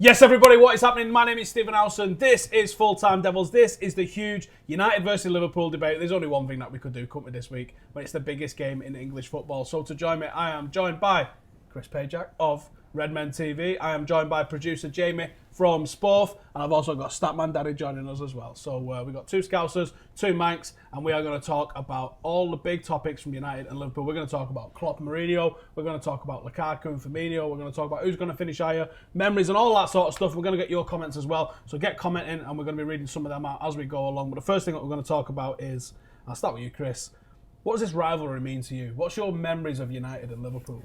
Yes, everybody, what is happening? My name is Stephen Howson. This is Full Time Devils. This is the huge United versus Liverpool debate. There's only one thing that we could do, couldn't we, this week, but it's the biggest game in English football. So to join me, I am joined by Chris Pajak of Redmen TV. I am joined by producer Jamie from SPORF, and I've also got Statman Dave joining us as well. So we've got two Scousers, two Manx, and we are going to talk about all the big topics from United and Liverpool. We're going to talk about Klopp and Mourinho. We're going to talk about Lukaku and Firmino. We're going to talk about who's going to finish higher, memories and all that sort of stuff. We're going to get your comments as well. So get commenting, and we're going to be reading some of them out as we go along. But the first thing that we're going to talk about is, I'll start with you, Chris. What does this rivalry mean to you? What's your memories of United and Liverpool?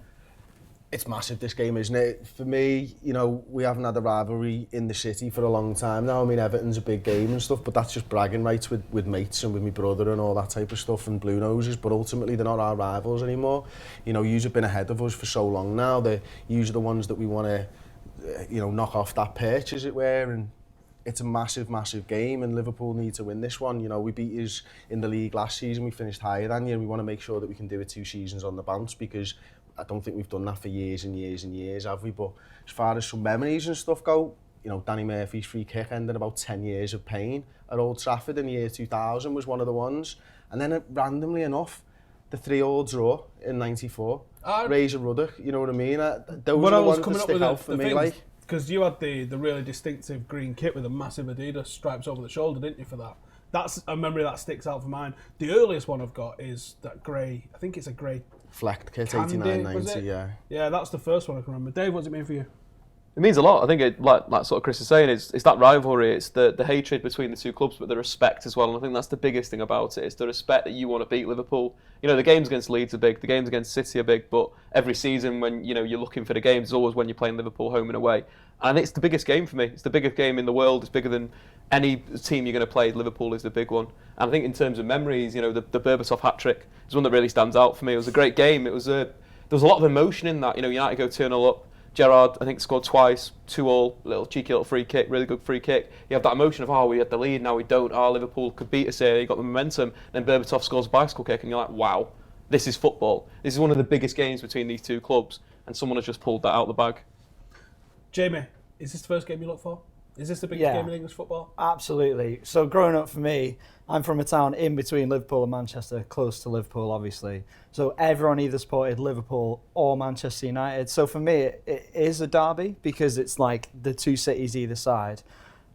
It's massive, this game, isn't it? For me, you know, we haven't had a rivalry in the city for a long time now. I mean, Everton's a big game and stuff, but that's just bragging rights with mates and with my brother and all that type of stuff and blue noses, but ultimately they're not our rivals anymore. You know, yous have been ahead of us for so long now. Yous are the ones that we want to, you know, knock off that perch, as it were, and it's a massive, massive game, and Liverpool need to win this one. You know, we beat yous in the league last season, we finished higher than you, and we want to make sure that we can do it 2 seasons on the bounce, because I don't think we've done that for years and years and years, have we? But as far as some memories and stuff go, you know, Danny Murphy's free kick ended about 10 years of pain at Old Trafford in the year 2000 was one of the ones. And then randomly enough, the 3-3 draw in '94, Razor Ruddock, you know what I mean? Those are the ones that stick out for me, like. Because you had the really distinctive green kit with the massive Adidas stripes over the shoulder, didn't you, for that? That's a memory that sticks out for mine. The earliest one I've got is that grey, I think it's a grey Flecked kit, 89-90, yeah. Yeah, that's the first one I can remember. Dave, what does it mean for you? It means a lot. I think, like sort of Chris is saying, it's that rivalry, it's the hatred between the two clubs, but the respect as well. And I think that's the biggest thing about it. It's the respect that you want to beat Liverpool. You know, the games against Leeds are big, the games against City are big, but every season when you're looking for the games, it's always when you're playing Liverpool home and away. And it's the biggest game for me. It's the biggest game in the world. It's bigger than any team you're going to play. Liverpool is the big one. And I think in terms of memories, the Berbatov hat-trick is one that really stands out for me. It was a great game. There was a lot of emotion in that. United go 2-0 up. Gerrard, I think, scored twice, 2-2, cheeky little free kick, really good free kick. You have that emotion of, we had the lead, now we don't. Liverpool could beat us here, you got the momentum. Then Berbatov scores a bicycle kick and you're like, wow, this is football. This is one of the biggest games between these two clubs, and someone has just pulled that out of the bag. Jamie, is this the first game you look for? Is this the biggest game in English football? Absolutely. So growing up for me, I'm from a town in between Liverpool and Manchester, close to Liverpool, obviously. So everyone either supported Liverpool or Manchester United. So for me, it is a derby because it's like the two cities either side.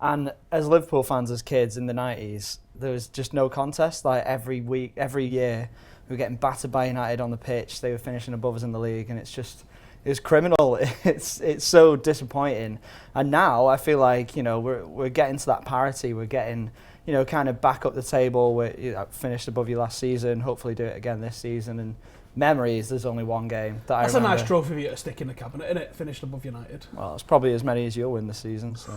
And as Liverpool fans, as kids in the 90s, there was just no contest. Like every week, every year, we were getting battered by United on the pitch. They were finishing above us in the league, and it's criminal. It's so disappointing. And now I feel like we're getting to that parity. We're getting kind of back up the table. We finished above you last season. Hopefully do it again this season. And memories. There's only one game that That's I remember. a nice trophy for you to stick in the cabinet, isn't it? Finished above United. Well, it's probably as many as you'll win this season. So.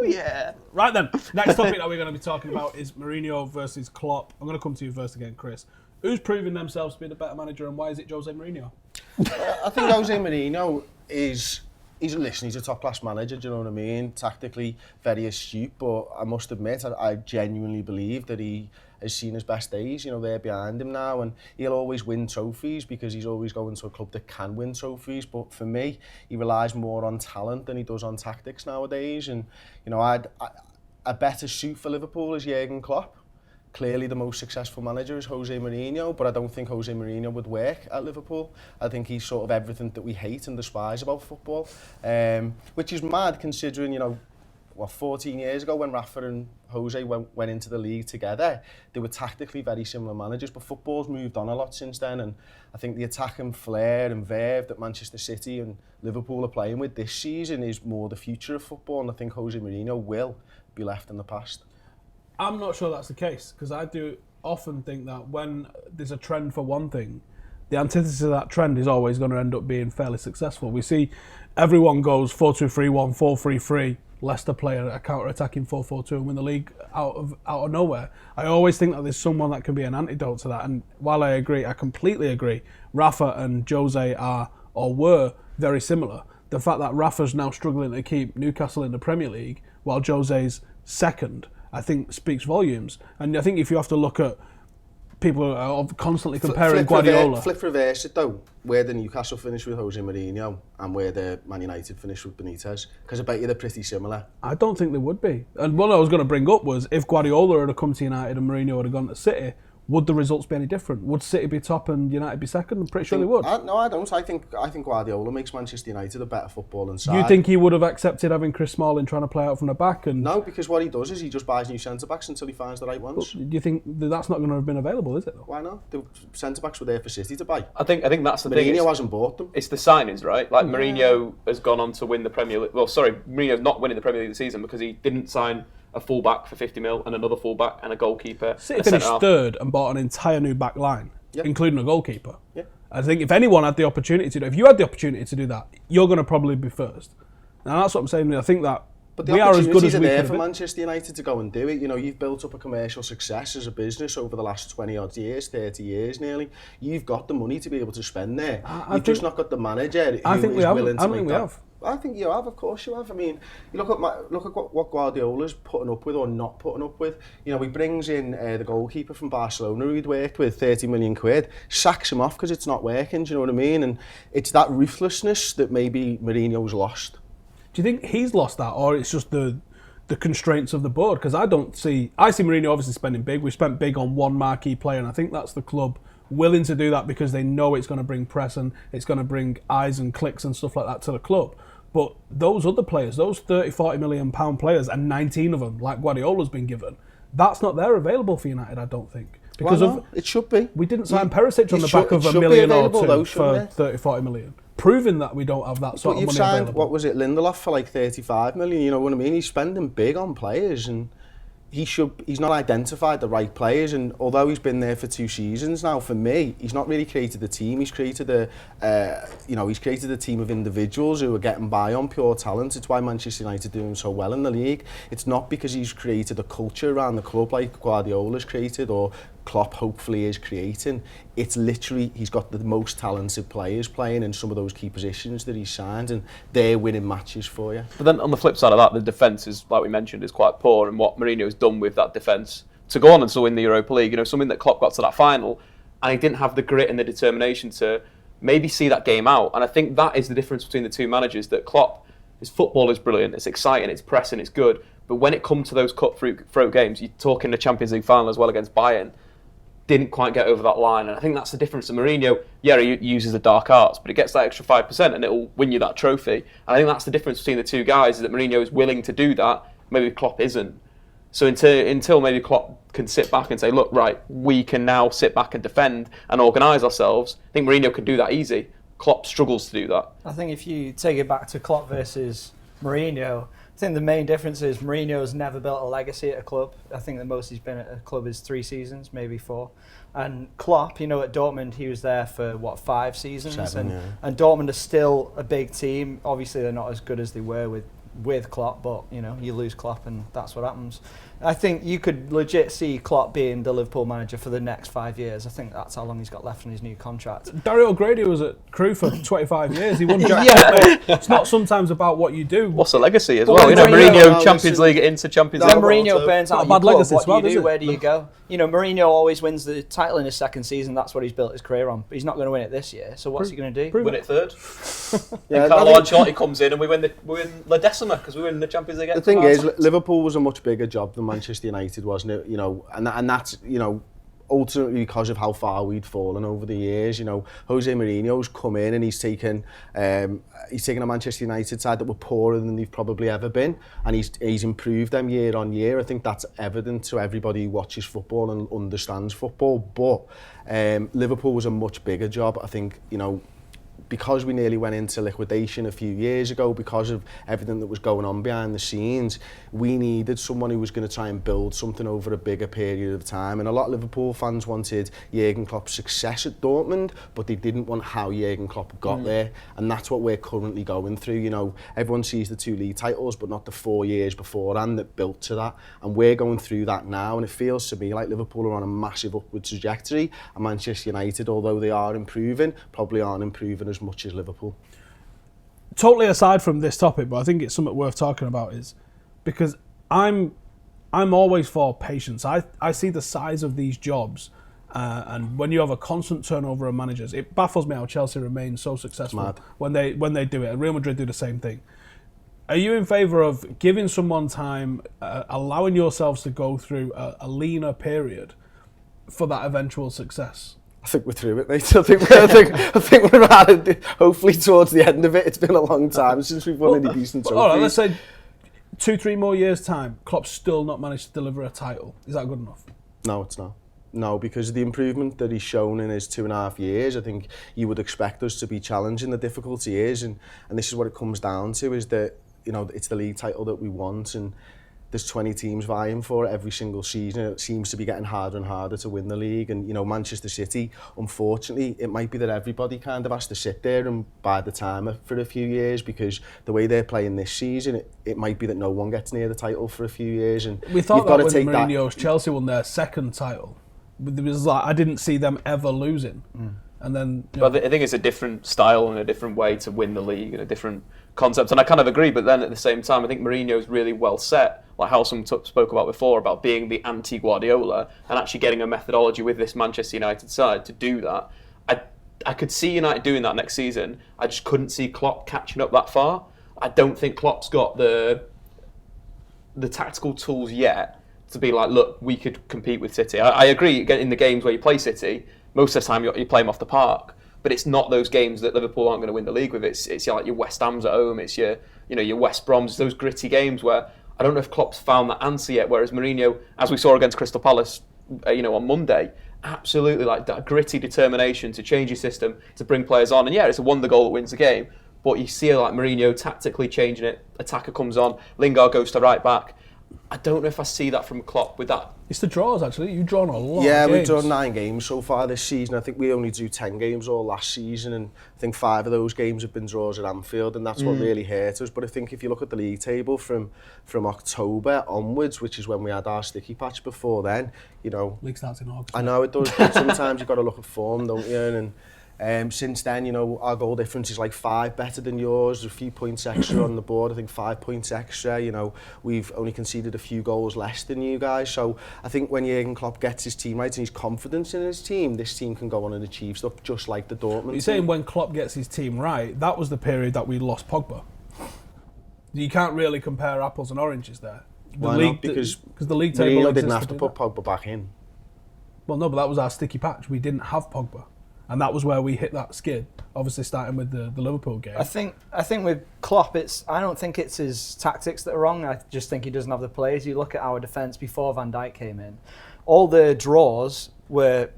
Yeah. Right then. Next topic that we're going to be talking about is Mourinho versus Klopp. I'm going to come to you first again, Chris. Who's proving themselves to be the better manager, and why is it Jose Mourinho? I think Jose Mourinho he's a top-class manager, do you know what I mean? Tactically very astute, but I must admit, I genuinely believe that he has seen his best days. They're behind him now, and he'll always win trophies because he's always going to a club that can win trophies. But for me, he relies more on talent than he does on tactics nowadays. And, a better suit for Liverpool is Jurgen Klopp. Clearly the most successful manager is Jose Mourinho, but I don't think Jose Mourinho would work at Liverpool. I think he's sort of everything that we hate and despise about football, which is mad considering, 14 years ago when Rafa and Jose went into the league together, they were tactically very similar managers, but football's moved on a lot since then, and I think the attacking flair and verve that Manchester City and Liverpool are playing with this season is more the future of football, and I think Jose Mourinho will be left in the past. I'm not sure that's the case, because I do often think that when there's a trend for one thing, the antithesis of that trend is always going to end up being fairly successful. We see everyone goes 4-2-3-1, 4-3-3, Leicester play a counter-attacking 4-4-2 and win the league out of nowhere. I always think that there's someone that can be an antidote to that, and while I completely agree, Rafa and Jose are, or were, very similar. The fact that Rafa's now struggling to keep Newcastle in the Premier League while Jose's second, I think speaks volumes. And I think if you have to look at people are constantly comparing Guardiola. Flip reverse it though, where the Newcastle finished with Jose Mourinho and where the Man United finished with Benitez, because I bet you they're pretty similar. I don't think they would be. And what I was going to bring up was, if Guardiola had come to United and Mourinho had gone to City, would the results be any different? Would City be top and United be second? I'm pretty sure they would. No, I don't. I think Guardiola makes Manchester United a better footballing side. You think he would have accepted having Chris Smalling trying to play out from the back? And no, because what he does is he just buys new centre-backs until he finds the right ones. Do you think that's not going to have been available, is it though? Why not? The centre-backs were there for City to buy. I think that's the thing. Mourinho hasn't bought them. It's the signings, right? Like Mourinho has gone on to win the Premier League. Well, sorry, Mourinho's not winning the Premier League this season because he didn't sign a fullback for 50 mil and another fullback and a goalkeeper. City finished third and bought an entire new back line, including a goalkeeper. Yeah. I think if anyone had the opportunity to do, if you had the opportunity to do that, you're going to probably be first. And that's what I'm saying. I think that we are as good as we there could for be. Manchester United to go and do it. You know, you've built up a commercial success as a business over the last 20 odd years, 30 years nearly. You've got the money to be able to spend there. You've just not got the manager who is willing to make that. I think you have, of course you have. I mean, you look at what Guardiola's putting up with or not putting up with. You know, he brings in the goalkeeper from Barcelona who he'd worked with, 30 million quid, sacks him off because it's not working, do you know what I mean? And it's that ruthlessness that maybe Mourinho's lost. Do you think he's lost that, or it's just the constraints of the board? Because I see Mourinho obviously spending big. We spent big on one marquee player, and I think that's the club willing to do that because they know it's going to bring press and it's going to bring eyes and clicks and stuff like that to the club. But those other players, those 30, 40 million pound players, and 19 of them, like Guardiola's been given, that's not there available for United, I don't think. Because it should be. We didn't sign Perisic on the back of $1 million or two for 30, 40 million. Proving that we don't have that sort of money available. But you've signed, what was it, Lindelof for like 35 million, you know what I mean? He's spending big on players and he's not identified the right players, and although he's been there for 2 seasons now, for me, he's not really created a team. He's created a team of individuals who are getting by on pure talent. It's why Manchester United are doing so well in the league. It's not because he's created a culture around the club like Guardiola's created or Klopp hopefully is creating. It's literally, he's got the most talented players playing in some of those key positions that he's signed, and they're winning matches for you. But then on the flip side of that, the defence is, like we mentioned, is quite poor, and what Mourinho's done with that defence to go on and still win the Europa League, you know, something that Klopp got to that final, and he didn't have the grit and the determination to maybe see that game out. And I think that is the difference between the two managers, that Klopp, his football is brilliant, it's exciting, it's pressing, it's good, but when it comes to those cutthroat games, you're talking the Champions League final as well against Bayern, didn't quite get over that line. And I think that's the difference to Mourinho. Yeah, he uses the dark arts, but it gets that extra 5% and it'll win you that trophy. And I think that's the difference between the two guys, is that Mourinho is willing to do that, maybe Klopp isn't. So until maybe Klopp can sit back and say, look, right, we can now sit back and defend and organise ourselves, I think Mourinho can do that easy. Klopp struggles to do that. I think if you take it back to Klopp versus Mourinho, I think the main difference is Mourinho's never built a legacy at a club. I think the most he's been at a club is 3 seasons, maybe 4. And Klopp, you know, at Dortmund, he was there for, 5 seasons? 7, and Dortmund is still a big team. Obviously, they're not as good as they were with Klopp, but, you know, you lose Klopp and that's what happens. I think you could legit see Klopp being the Liverpool manager for the next 5 years. I think that's how long he's got left on his new contract. Dario O'Grady was at Crewe for 25 years. He won Jack. It's not sometimes about what you do. What's a legacy as well? You know, Mourinho Champions League into Champions League. When Mourinho burns out your club, what do you do? Where do you go? You know, Mourinho always wins the title in his second season. That's what he's built his career on. But he's not going to win it this year. So what's he going to do? Win it third. And Carlo Ancelotti comes in and we win La Decima because we win the Champions League. The thing is, Liverpool was a much bigger job than Manchester United, wasn't it? You know, and that's, you know, ultimately because of how far we'd fallen over the years. You know, Jose Mourinho's come in and he's taken a Manchester United side that were poorer than they've probably ever been, and he's improved them year on year. I think that's evident to everybody who watches football and understands football. But Liverpool was a much bigger job. I think, you know, because we nearly went into liquidation a few years ago, because of everything that was going on behind the scenes, we needed someone who was going to try and build something over a bigger period of time. And a lot of Liverpool fans wanted Jurgen Klopp's success at Dortmund, but they didn't want how Jurgen Klopp got there. And that's what we're currently going through. You know, everyone sees the 2 league titles, but not the 4 years beforehand that built to that. And we're going through that now. And it feels to me like Liverpool are on a massive upward trajectory. And Manchester United, although they are improving, probably aren't improving as much as Liverpool. Totally aside from this topic, but I think it's something worth talking about, is because I'm always for patience. I see the size of these jobs And when you have a constant turnover of managers, it baffles me how Chelsea remain so successful when they do it. And Real Madrid do the same thing. Are you in favour of giving someone time, allowing yourselves to go through a leaner period for that eventual success? I think we're through it, mate. I think we're at it, hopefully towards the end of it. It's been a long time since we've won any decent trophies. All right, let's say 2-3 more years' time, Klopp's still not managed to deliver a title. Is that good enough? No, it's not. No, because of the improvement that he's shown in his 2.5 years, I think you would expect us to be challenging. The difficulty is, and this is what it comes down to, is that, you know, it's the league title that we want, and there's 20 teams vying for it every single season. It seems to be getting harder and harder to win the league. And, you know, Manchester City, unfortunately, it might be that everybody kind of has to sit there and bide the time for a few years, because the way they're playing this season, it might be that no one gets near the title for a few years. And we thought that when Mourinho's Chelsea won their second title. It was like, I didn't see them ever losing. And then, I think it's a different style and a different way to win the league and a different concept. And I kind of agree, but then at the same time, I think Mourinho's really well set, like Howson spoke about before, about being the anti-Guardiola and actually getting a methodology with this Manchester United side to do that. I could see United doing that next season. I just couldn't see Klopp catching up that far. I don't think Klopp's got the tactical tools yet to be like, look, we could compete with City. I agree, in the games where you play City, most of the time you play them off the park, but it's not those games that Liverpool aren't going to win the league with. It's like your West Ham's at home, it's your West Brom's, those gritty games where I don't know if Klopp's found that answer yet, whereas Mourinho, as we saw against Crystal Palace, on Monday, absolutely like that gritty determination to change your system, to bring players on, and yeah, it's a wonder goal that wins the game, but you see like Mourinho tactically changing it, attacker comes on, Lingard goes to right back. I don't know if I see that from Klopp with that. It's the draws, actually. You've drawn a lot of games. we've drawn 9 games so far this season. I think we only drew 10 games all last season, and I think 5 of those games have been draws at Anfield, and that's what really hurt us. But I think if you look at the league table from October onwards, which is when we had our sticky patch before then, league starts in August. I know it does, but sometimes you've got to look at form, don't you? And since then, our goal difference is like 5 better than yours, a few points extra on the board, I think 5 points extra, we've only conceded a few goals less than you guys, so I think when Jurgen Klopp gets his team right and he's confident in his team, this team can go on and achieve stuff just like the Dortmund You're saying when Klopp gets his team right, that was the period that we lost Pogba. You can't really compare apples and oranges there. Why not? Because the league table Mourinho didn't have to put Pogba back in. Well, no, but that was our sticky patch. We didn't have Pogba. And that was where we hit that skid, obviously starting with the Liverpool game. I think with Klopp, I don't think it's his tactics that are wrong. I just think he doesn't have the players. You look at our defence before Van Dijk came in. All the draws were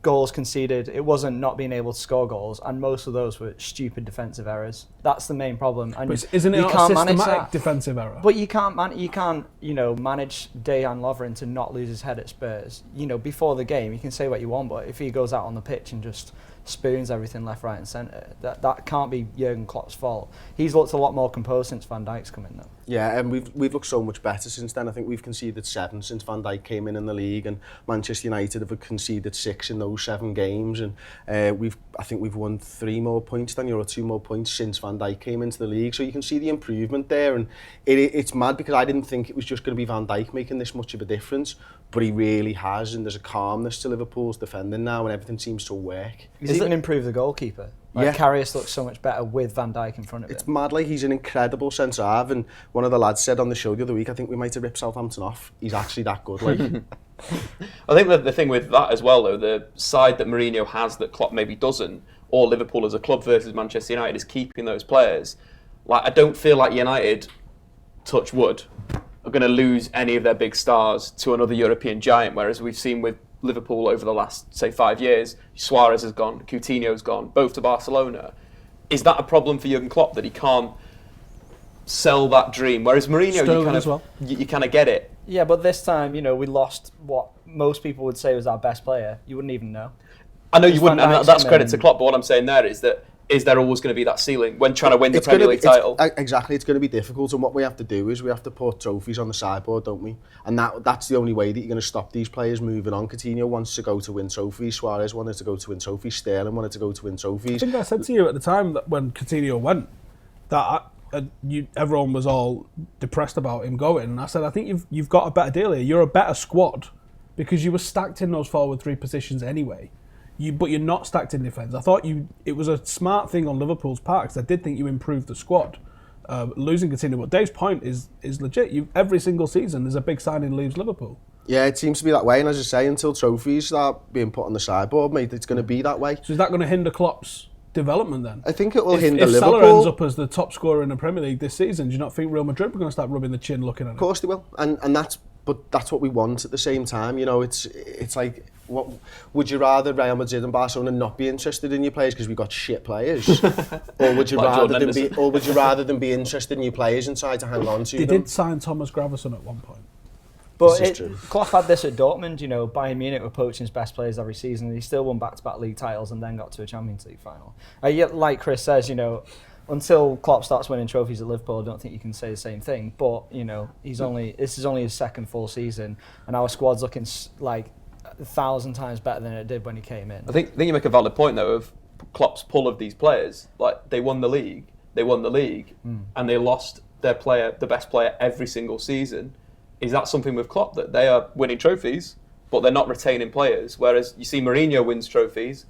goals conceded. It wasn't not being able to score goals, and most of those were stupid defensive errors. That's the main problem. And but isn't it not a systematic defensive error? But you can't manage Dejan Lovren to not lose his head at Spurs. Before the game, you can say what you want, but if he goes out on the pitch and just spoons everything left, right, and centre, that can't be Jurgen Klopp's fault. He's looked a lot more composed since Van Dijk's come in, though. Yeah, and we've looked so much better since then. I think we've conceded 7 since Van Dijk came in the league, and Manchester United have conceded 6 in those 7 games, and I think we've won 3 more points than you, or 2 more points since Van Dijk came into the league. So you can see the improvement there, and it's mad because I didn't think it was just going to be Van Dijk making this much of a difference, but he really has, and there's a calmness to Liverpool's defending now, and everything seems to work. He's even improved the goalkeeper. Karius looks so much better with Van Dijk in front of him. It's mad, he's an incredible centre-half, and one of the lads said on the show the other week, I think we might have ripped Southampton off. He's actually that good, I think that the thing with that as well, though, the side that Mourinho has that Klopp maybe doesn't, or Liverpool as a club versus Manchester United, is keeping those players. I don't feel like United, touch wood, are going to lose any of their big stars to another European giant, whereas we've seen with Liverpool over the last, say, 5 years, Suarez has gone, Coutinho's gone, both to Barcelona. Is that a problem for Jurgen Klopp, that he can't sell that dream? Whereas Mourinho, you kind of get it. Yeah, but this time, we lost what most people would say was our best player. You wouldn't even know. I know you wouldn't, and that's credit to Klopp, but what I'm saying there is that is there always going to be that ceiling when trying to win the Premier League title? Exactly, it's going to be difficult, and what we have to do is we have to put trophies on the sideboard, don't we? And that's the only way that you're going to stop these players moving on. Coutinho wants to go to win trophies, Suarez wanted to go to win trophies, Sterling wanted to go to win trophies. I think I said to you at the time that when Coutinho went, that everyone was all depressed about him going, and I said, I think you've got a better deal here. You're a better squad because you were stacked in those forward three positions anyway. But you're not stacked in defence. I thought it was a smart thing on Liverpool's part because I did think you improved the squad. Losing Coutinho, but Dave's point is legit. Every single season there's a big signing leaves Liverpool. Yeah, it seems to be that way, and as I say, until trophies start being put on the sideboard, mate, it's going to be that way. So is that going to hinder Klopp's development then? I think it will hinder Liverpool. If Salah ends up as the top scorer in the Premier League this season, do you not think Real Madrid are going to start rubbing the chin looking at it? Of course they will, and that's what we want at the same time. You know, it's like, what would you rather Real Madrid and Barcelona not be interested in your players because we've got shit players, or would you rather than be interested in your players and try to hang on to them? They did sign Thomas Gravesen at one point. But Klopp had this at Dortmund, you know, Bayern Munich were poaching his best players every season, and he still won back-to-back league titles and then got to a Champions League final. Yet, like Chris says, you know, until Klopp starts winning trophies at Liverpool, I don't think you can say the same thing. But, you know, this is only his second full season, and our squad's looking like 1,000 times better than it did when he came in. I think you make a valid point, though, of Klopp's pull of these players. Like, they won the league, and they lost their player, the best player, every single season. Is that something with Klopp, that they are winning trophies, but they're not retaining players? Whereas you see Mourinho wins trophies.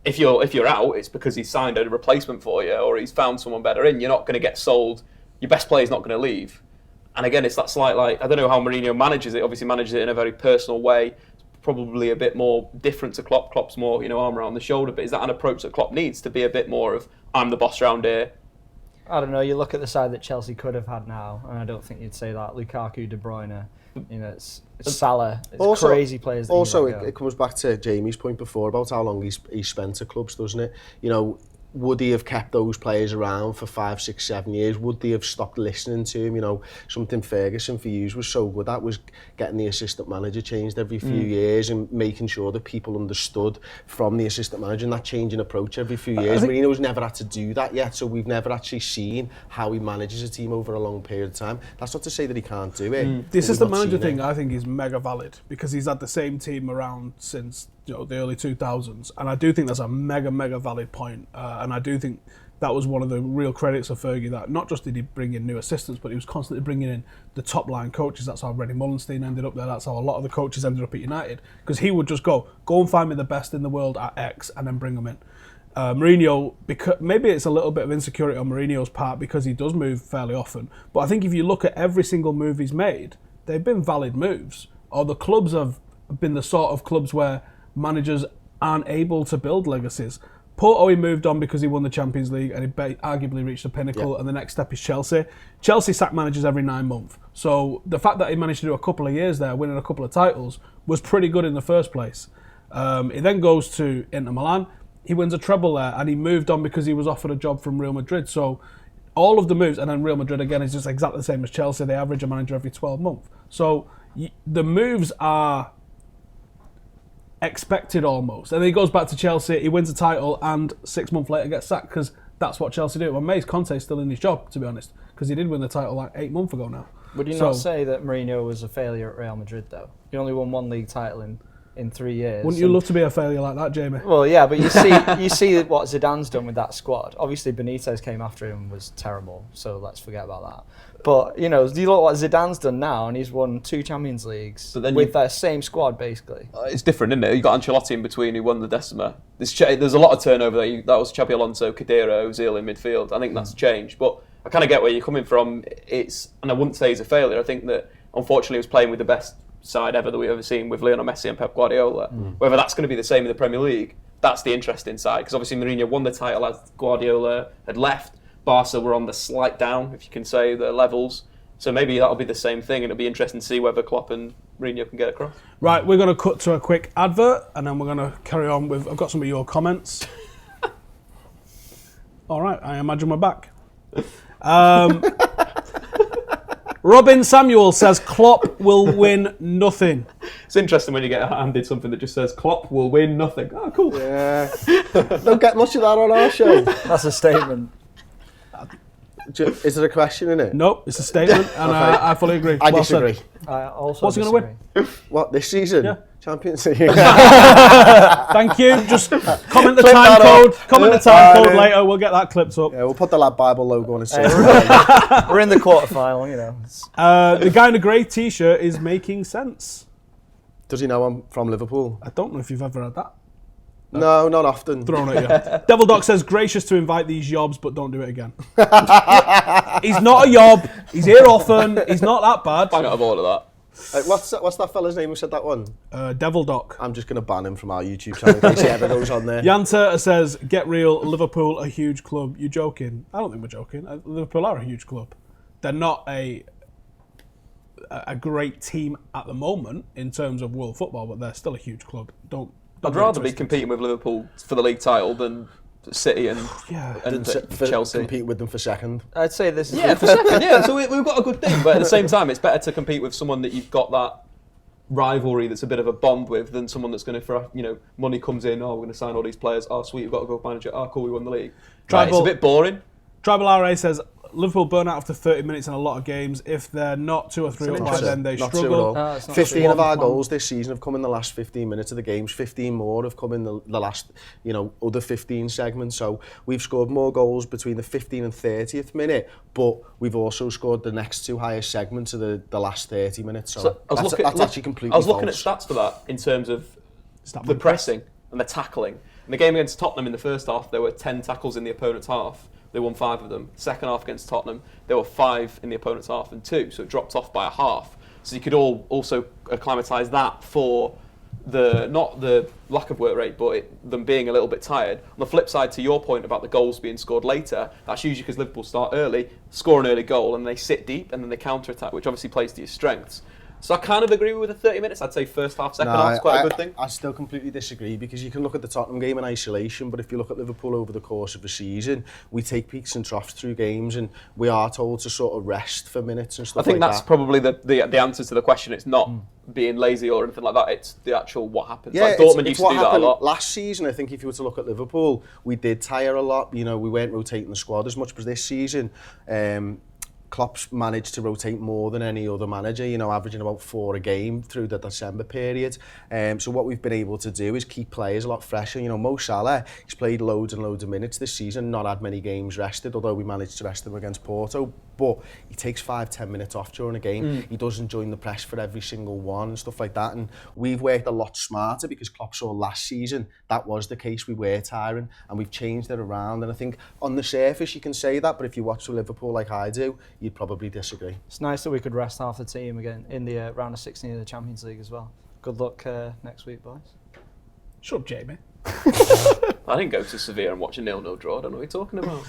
If you're out, it's because he's signed a replacement for you, or he's found someone better in. You're not going to get sold. Your best player's not going to leave. And again, it's that slight, like, I don't know how Mourinho manages it. Obviously manages it in a very personal way. Probably a bit more different to Klopp. Klopp's more, you know, arm around the shoulder. But is that an approach that Klopp needs, to be a bit more of, I'm the boss around here? I don't know. You look at the side that Chelsea could have had now, and I don't think you'd say that. Lukaku, De Bruyne, you know, it's Salah. It's also, crazy players. That it comes back to Jamie's point before about how long he's spent at clubs, doesn't it? You know, would he have kept those players around for 5, 6, 7 years? Would they have stopped listening to him? You know, something Ferguson for years was so good at was getting the assistant manager changed every few years and making sure that people understood from the assistant manager, and that changing approach every few years. Mourinho's never had to do that yet, so we've never actually seen how he manages a team over a long period of time. That's not to say that he can't do it. This is the manager thing. I think is mega valid because he's had the same team around since, you know, the early 2000s, and I do think that's a mega valid point. And I do think that was one of the real credits of Fergie, that not just did he bring in new assistants, but he was constantly bringing in the top line coaches. That's how Reddy Mullenstein ended up there. That's how a lot of the coaches ended up at United, because he would just go and find me the best in the world at X and then bring them in. Mourinho, because maybe it's a little bit of insecurity on Mourinho's part because he does move fairly often, but I think if you look at every single move he's made, they've been valid moves, or the clubs have been the sort of clubs where managers aren't able to build legacies. Porto, he moved on because he won the Champions League and he arguably reached the pinnacle, and the next step is Chelsea. Chelsea sack managers every 9 months. So the fact that he managed to do a couple of years there, winning a couple of titles, was pretty good in the first place. He then goes to Inter Milan. He wins a treble there, and he moved on because he was offered a job from Real Madrid. So all of the moves, and then Real Madrid again is just exactly the same as Chelsea. They average a manager every 12 months. So the moves are expected almost. And then he goes back to Chelsea, he wins a title, and 6 months later gets sacked, because that's what Chelsea do. I'm amazed Conte's still in his job, to be honest, because he did win the title like 8 months ago now. Would you not say that Mourinho was a failure at Real Madrid, though? He only won 1 league title in 3 years. Wouldn't you love to be a failure like that, Jamie? Well, yeah, but you see what Zidane's done with that squad. Obviously, Benitez came after him and was terrible, so let's forget about that. But, you know, you look what Zidane's done now, and he's won 2 Champions Leagues with their same squad, basically. It's different, isn't it? You got Ancelotti in between, who won the Decima. There's a lot of turnover there. That was Xabi Alonso, Khedira, Ozil in midfield. I think that's changed. But I kind of get where you're coming from. And I wouldn't say he's a failure. I think that, unfortunately, he was playing with the best side ever that we've ever seen, with Lionel Messi and Pep Guardiola. Whether that's going to be the same in the Premier League, that's the interesting side. Because obviously Mourinho won the title as Guardiola had left. Barca were on the slight down, if you can say, the levels. So maybe that'll be the same thing, and it'll be interesting to see whether Klopp and Mourinho can get across. Right, we're going to cut to a quick advert, and then we're going to carry on with... I've got some of your comments. All right, I imagine we're back. Robin Samuel says Klopp will win nothing. It's interesting when you get handed something that just says Klopp will win nothing. Oh, cool. Yeah. Don't get much of that on our show. That's a statement. Is there a question in it? Nope, it's a statement, and I fully agree. I disagree. I also What's he going to win? What, this season? Yeah. Champions League. Thank you. Just comment the time code. Comment the time code later. We'll get that clipped up. Yeah, we'll put the Lad Bible logo on his shirt. We're in the quarterfinal, you know. The guy in the grey t-shirt is making sense. Does he know I'm from Liverpool? I don't know if you've ever had that No, not often. thrown at you. Devil Doc says, gracious to invite these yobs, but don't do it again. He's not a yob. He's here often. He's not that bad. Bang out of order that. What's that fella's name who said that one? Devil Doc. I'm just going to ban him from our YouTube channel in case he ever goes on there. Yanta says, get real, Liverpool a huge club. You joking? I don't think we're joking. Liverpool are a huge club. They're not a great team at the moment in terms of world football, but they're still a huge club. I'd rather be competing with Liverpool for the league title than City and Chelsea. Compete with them for second. I'd say this is For second. Yeah, so we've got a good thing, but at the same time, it's better to compete with someone that you've got that rivalry that's a bit of a bond with than someone that's going to, money comes in, oh, we're going to sign all these players, oh, sweet, we've got a good manager, oh, cool, we won the league. It's a bit boring. Tribal RA says, Liverpool burn out after 30 minutes in a lot of games. If they're not 2 or 3 up by then, they struggle. 15 of our goals this season have come in the last 15 minutes of the games. 15 more have come in the last, other 15 segments. So we've scored more goals between the 15 and 30th minute, but we've also scored the next 2 highest segments of the last 30 minutes. So that's actually completely false. I was looking at stats for that in terms of the pressing and the tackling. In the game against Tottenham in the first half, there were 10 tackles in the opponent's half. They won 5 of them. Second half against Tottenham, there were 5 in the opponent's half and 2, so it dropped off by a half. So you could also acclimatise that for not the lack of work rate, but them being a little bit tired. On the flip side, to your point about the goals being scored later, that's usually because Liverpool start early, score an early goal, and they sit deep, and then they counter-attack, which obviously plays to your strengths. So I kind of agree with the 30 minutes. I'd say first half, second half is quite a good thing. I still completely disagree because you can look at the Tottenham game in isolation, but if you look at Liverpool over the course of the season, we take peaks and troughs through games and we are told to sort of rest for minutes and stuff like that. I think that's probably the answer to the question. It's not being lazy or anything like that. It's the actual what happens. Yeah, Dortmund used to do that a lot. Last season, I think if you were to look at Liverpool, we did tire a lot. We weren't rotating the squad as much, but this season, Klopp's managed to rotate more than any other manager, averaging about 4 a game through the December period. So what we've been able to do is keep players a lot fresher. Mo Salah, he's played loads and loads of minutes this season, not had many games rested, although we managed to rest him against Porto. But he takes 5-10 minutes off during a game. He doesn't join the press for every single one and stuff like that. And we've worked a lot smarter because Klopp saw last season that was the case. We were tiring and we've changed it around. And I think on the surface you can say that, but if you watch Liverpool like I do, you'd probably disagree. It's nice that we could rest half the team again in the round of 16 of the Champions League as well. Good luck next week, boys. Shut up, Jamie. I didn't go to Sevilla and watch a 0-0 draw. I don't know what you're talking about.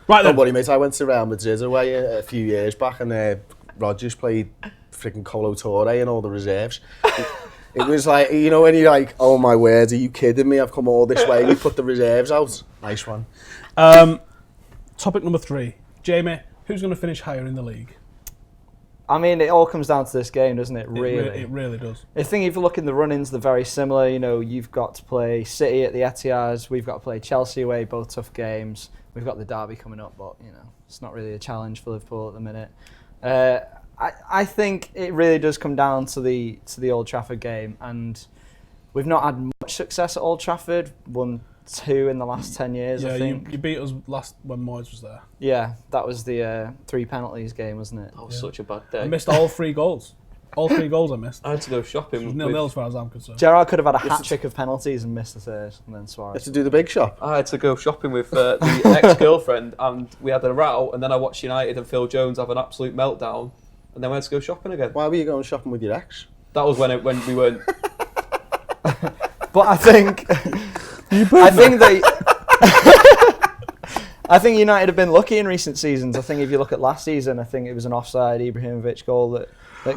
Right then. Don't worry, mate. I went to Real Madrid away a few years back and Rodgers played freaking Colo Torre and all the reserves. It was like, when you're like, oh my word, are you kidding me? I've come all this way and you put the reserves out. Nice one. Topic number 3. Jamie, who's going to finish higher in the league? I mean, it all comes down to this game, doesn't it? Really, it really does. I think if you look in the run-ins, they're very similar. You've got to play City at the Etihad. We've got to play Chelsea away, both tough games. We've got the derby coming up, but it's not really a challenge for Liverpool at the minute. I think it really does come down to the Old Trafford game, and we've not had much success at Old Trafford. Won 2 in the last 10 years, I think. You beat us last when Moyes was there. Yeah, that was the 3 penalties game, wasn't it? That was such a bad day. I missed all 3 goals. All 3 goals I missed. I had to go shopping. It was 0-0 as far as I'm concerned. Gerrard could have had a hat-trick of penalties and missed the 3rd, and then Suarez. You have to do the big shop. I had to go shopping with the ex-girlfriend, and we had a row, and then I watched United and Phil Jones have an absolute meltdown, and then we had to go shopping again. Why were you going shopping with your ex? That was when we weren't... But I think... I think United have been lucky in recent seasons. I think if you look at last season, I think it was an offside Ibrahimovic goal that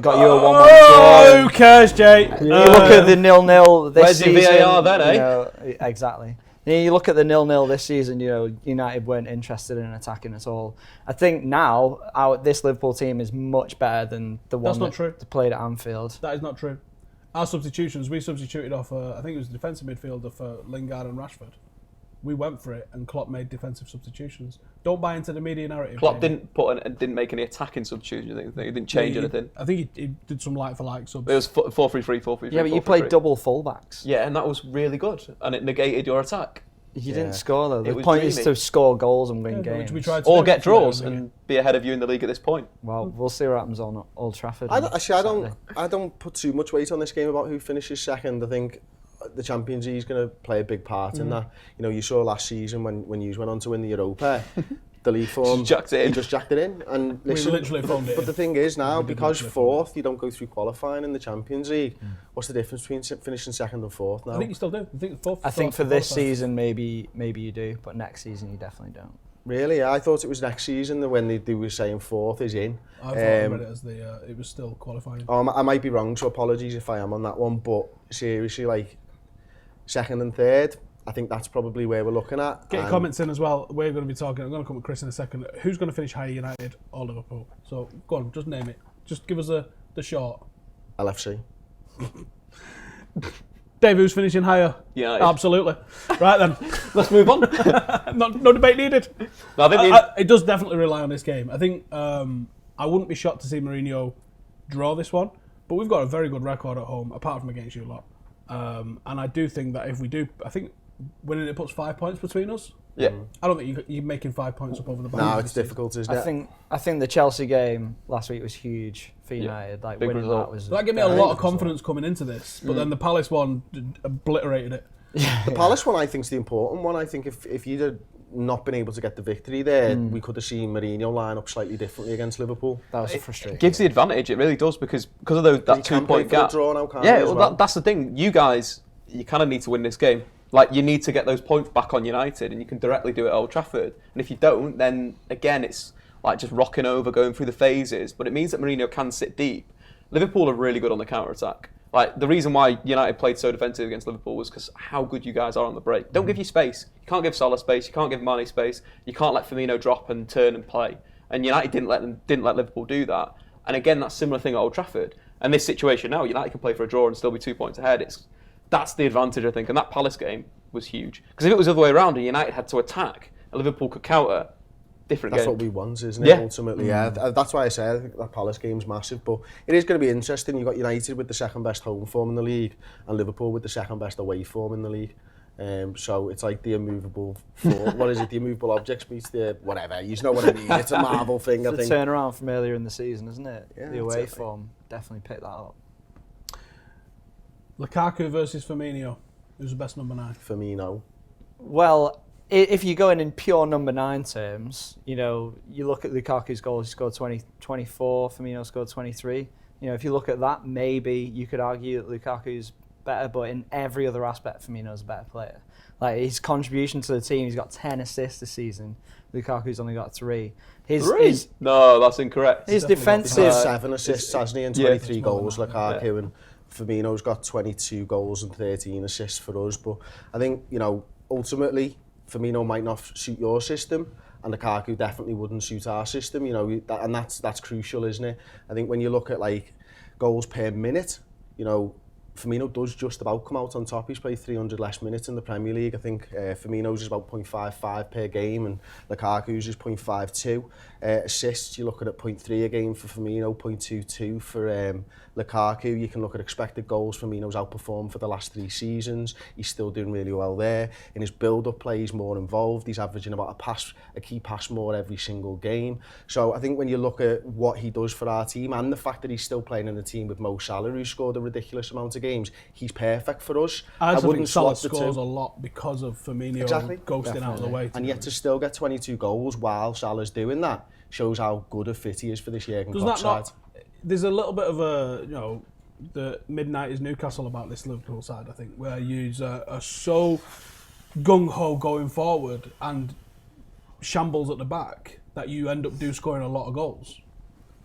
got you a 1-1 draw. Who cares, Jay? You look at the 0-0 this season. Where's your VAR then, eh? Exactly. You look at the 0-0 this season, United weren't interested in attacking at all. I think now this Liverpool team is much better than the one that played at Anfield. That is not true. Our substitutions, we substituted off, I think it was a defensive midfielder for Lingard and Rashford. We went for it, and Klopp made defensive substitutions. Don't buy into the media narrative. Klopp didn't make any attacking substitutions. I think he didn't change anything. I think he did some like-for-like subs. It was 4-3-3, 4-3-3. Yeah, but you played double fullbacks. Yeah, and that was really good, and it negated your attack. You didn't score though. The was point is dreamy. to score goals and win games. Which we tried to Or do get draws today, and be ahead of you in the league at this point. Well, we'll see what happens on Old Trafford. I Saturday. don't put too much weight on this game about who finishes second. I think the Champions League is going to play a big part in that. You know, you saw last season when you went on to win the Europa, the league form, Just jacked it in. he just jacked it in. And listen, literally phoned it but in. the thing is now, We did because literally phone fourth, you don't go through qualifying in the Champions League. What's the difference between finishing second and fourth now? I think you still do. I think for this season, maybe you do, but next season you definitely don't. Really? I thought it was next season that when they were saying fourth is in. I thought I read it as it was still qualifying. I might be wrong, so apologies if I am on that one, but seriously, like, second and third, I think that's probably where we're looking at. Get your comments in as well. We're going to be talking. I'm going to come with Chris in a second. Who's going to finish higher, United or Liverpool? So go on, just name it. Just give us the short. LFC. Dave, who's finishing higher? United. Absolutely. Right then, Let's move on. no debate needed. No, I think It does definitely rely on this game. I think I wouldn't be shocked to see Mourinho draw this one, but we've got a very good record at home, apart from against you lot. And I do think that if we do, I think winning it puts 5 points between us. yeah. I don't think you're making 5 points up over the back. No, it's difficult, isn't it? I think the Chelsea game last week was huge for United. Like Big winning result. that was. That gave me a lot of confidence coming into this, but then the Palace one obliterated it. The Palace one, I think, is the important one. I think if you'd have not been able to get the victory there, we could have seen Mourinho line up slightly differently against Liverpool. That was frustrating. It gives the advantage, it really does, because of that 2 point gap. Draw now, can't Yeah, he, as well, well? that's the thing. You guys, you kind of need to win this game. Like, you need to get those points back on United, and you can directly do it at Old Trafford. And if you don't, then again, it's like just rocking over, going through the phases. But it means that Mourinho can sit deep. Liverpool are really good on the counter-attack. Like, the reason why United played so defensive against Liverpool was because how good you guys are on the break. Don't give you space. You can't give Salah space. You can't give Mane space. You can't let Firmino drop and turn and play. And United didn't let Liverpool do that. And again, that's a similar thing at Old Trafford. And this situation now, United can play for a draw and still be 2 points ahead. That's the advantage, I think. And that Palace game was huge. Because if it was the other way around and United had to attack and Liverpool could counter, different That's game. what we want, isn't it, Yeah. ultimately? Yeah, that's why I say I think that Palace game's massive. But it is going to be interesting. You've got United with the second best home form in the league and Liverpool with the second best away form in the league. So it's like the immovable, what is it, the immovable objects meets the whatever. You know what I mean. It's a Marvel thing, I The think. turnaround from earlier in the season, isn't it? Yeah, The away that's it. form definitely picked that up. Lukaku versus Firmino. Who's the best number 9? Firmino. Well, if you're going in pure number 9 terms, you know, you look at Lukaku's goals, he scored 24, Firmino scored 23. You know, if you look at that, maybe you could argue that Lukaku's better, but in every other aspect, Firmino's a better player. Like, his contribution to the team, he's got 10 assists this season. Lukaku's only got 3. No, that's incorrect. His He's defensive... got 7 assists, hasn't he, and 23 it's more than goals, that, Lukaku, and Firmino's got 22 goals and 13 assists for us. But I think, you know, ultimately, Firmino might not suit your system, and Lukaku definitely wouldn't suit our system, you know, and that's crucial, isn't it? I think when you look at, like, goals per minute, you know, Firmino does just about come out on top. He's played 300 less minutes in the Premier League. I think Firmino's is about 0.55 per game and Lukaku's is 0.52. Assists, you're looking at 0.3 a game for Firmino, 0.22 for Lukaku. You can look at expected goals. Firmino's outperformed for the last 3 seasons. He's still doing really well there. In his build-up play, he's more involved. He's averaging about a key pass more every single game. So I think when you look at what he does for our team and the fact that he's still playing in a team with Mo Salah, who scored a ridiculous amount of games, he's perfect for us. I also wouldn't think Salah swap the scores two. a lot because of Firmino Exactly. ghosting out of the way. And yet to still get 22 goals while Salah's doing that shows how good a fit he is for this Jurgen Does Klopp that side. not? There's a little bit of a, you know, the mid-90s Newcastle about this Liverpool side, I think, where you are so gung-ho going forward and shambles at the back that you end up scoring a lot of goals.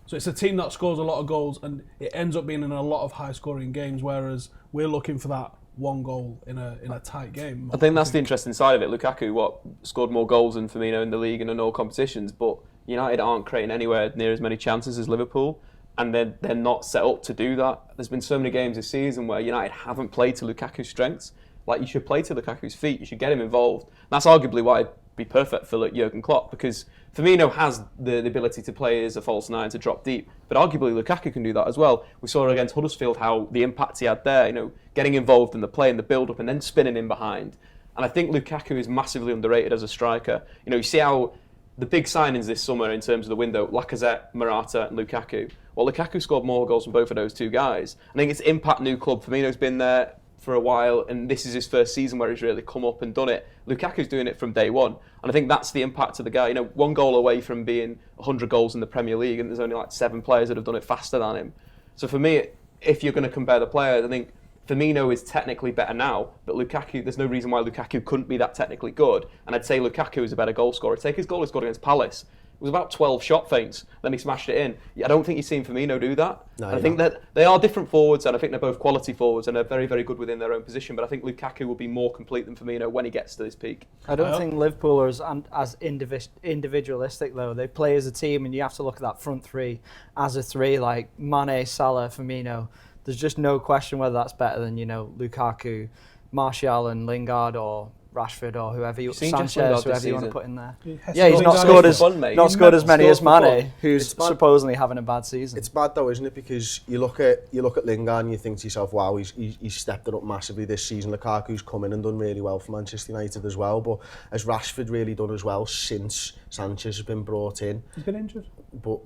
So it's a team that scores a lot of goals and it ends up being in a lot of high-scoring games, whereas we're looking for that one goal in a tight game. I think that's the interesting side of it. Lukaku, scored more goals than Firmino in the league and in all competitions, but United aren't creating anywhere near as many chances as Liverpool, and they're not set up to do that. There's been so many games this season where United haven't played to Lukaku's strengths. Like, you should play to Lukaku's feet. You should get him involved. And that's arguably why it'd be perfect for Jurgen Klopp, because Firmino has the ability to play as a false 9 to drop deep, but arguably Lukaku can do that as well. We saw against Huddersfield how the impact he had there, you know, getting involved in the play and the build-up and then spinning in behind. And I think Lukaku is massively underrated as a striker. You know, you see how the big signings this summer in terms of the window, Lacazette, Morata and Lukaku. Well, Lukaku scored more goals than both of those two guys. I think it's impact new club. Firmino's been there for a while, and this is his first season where he's really come up and done it. Lukaku's doing it from day one, and I think that's the impact of the guy. You know, 1 goal away from being 100 goals in the Premier League, and there's only like 7 players that have done it faster than him. So for me, if you're going to compare the players, I think Firmino is technically better now, but Lukaku, there's no reason why Lukaku couldn't be that technically good. And I'd say Lukaku is a better goal scorer. Take his goal he scored against Palace. It was about 12 shot feints, then he smashed it in. I don't think you've seen Firmino do that. No, I think that they are different forwards, and I think they're both quality forwards, and they're very, very good within their own position. But I think Lukaku will be more complete than Firmino when he gets to his peak. I don't think Liverpool are as individualistic, though. They play as a team, and you have to look at that front three as a three, like Mane, Salah, Firmino. There's just no question whether that's better than, you know, Lukaku, Martial and Lingard, or Rashford, or whoever Sanchez, whoever you want to put in there. Yeah, he's not scored as many as Mane, who's supposedly having a bad season. It's bad though, isn't it? Because you look at Lingard and you think to yourself, wow, he's stepped it up massively this season. Lukaku's come in and done really well for Manchester United as well. But has Rashford really done as well since Sanchez has been brought in? He's been injured. But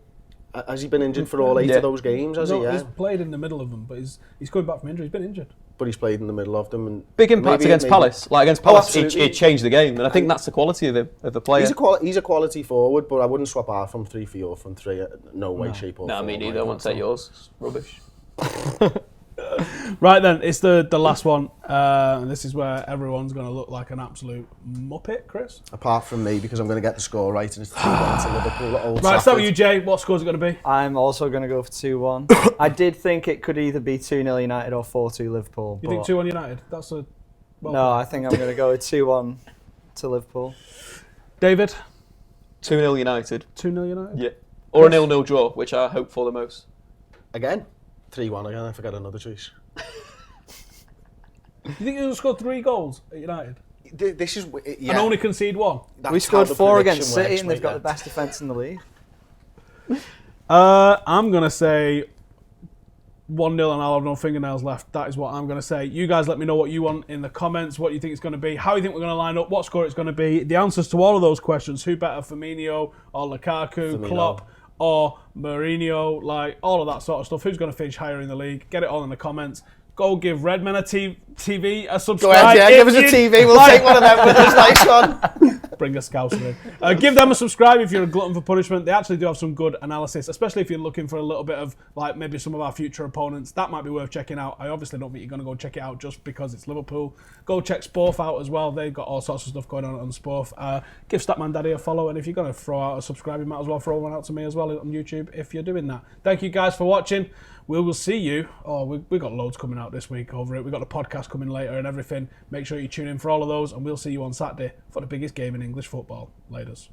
has he been injured for all 8 of those games? Has he? Yeah. He's played in the middle of them, but he's coming back from injury. He's been injured. But he's played in the middle of them. And big impact against Palace. Like against Palace, it changed the game, and I think that's the quality of the player. He's a quality forward, but I wouldn't swap our front three for your front three. No way, shape or form. No, me neither. I won't take yours. It's rubbish. Right then, it's the last one. This is where everyone's going to look like an absolute muppet, Chris. Apart from me, because I'm going to get the score right, and it's 2-1 to Liverpool at Old Trafford. Right, start with you, Jay. What score is it going to be? I'm also going to go for 2-1. I did think it could either be 2-0 United or 4-2 Liverpool. You think 2-1 United? That's a... No, I think I'm going to go with 2-1 to Liverpool. David? 2-0 United. 2-0 United? Yeah. Or a 0-0 draw, which I hope for the most. Again? 3-1 again, I forgot another choice. You think you'll score 3 goals at United? This is... Yeah. And only concede 1? We scored 4 against City and they've got the best defence in the league. I'm going to say 1-0 and I'll have no fingernails left. That is what I'm going to say. You guys let me know what you want in the comments, what you think it's going to be, how you think we're going to line up, what score it's going to be. The answers to all of those questions, who better, Firmino or Lukaku, Klopp or Mourinho, like all of that sort of stuff. Who's going to finish higher in the league? Get it all in the comments. Go give Redmen TV a subscribe. Go ahead, give us a TV. We'll take one of them with us. Nice one. Bring a Scouser in. Give them a subscribe if you're a glutton for punishment. They actually do have some good analysis, especially if you're looking for a little bit of like maybe some of our future opponents. That might be worth checking out. I obviously don't think you're going to go check it out just because it's Liverpool. Go check SPORF out as well. They've got all sorts of stuff going on SPORF. Give Statman Dave a follow, and if you're going to throw out a subscribe, you might as well throw one out to me as well on YouTube if you're doing that. Thank you guys for watching. We will see you. Oh, we've got loads coming out this week over it. We've got the podcast coming later and everything. Make sure you tune in for all of those, and we'll see you on Saturday for the biggest game in English football. Laters.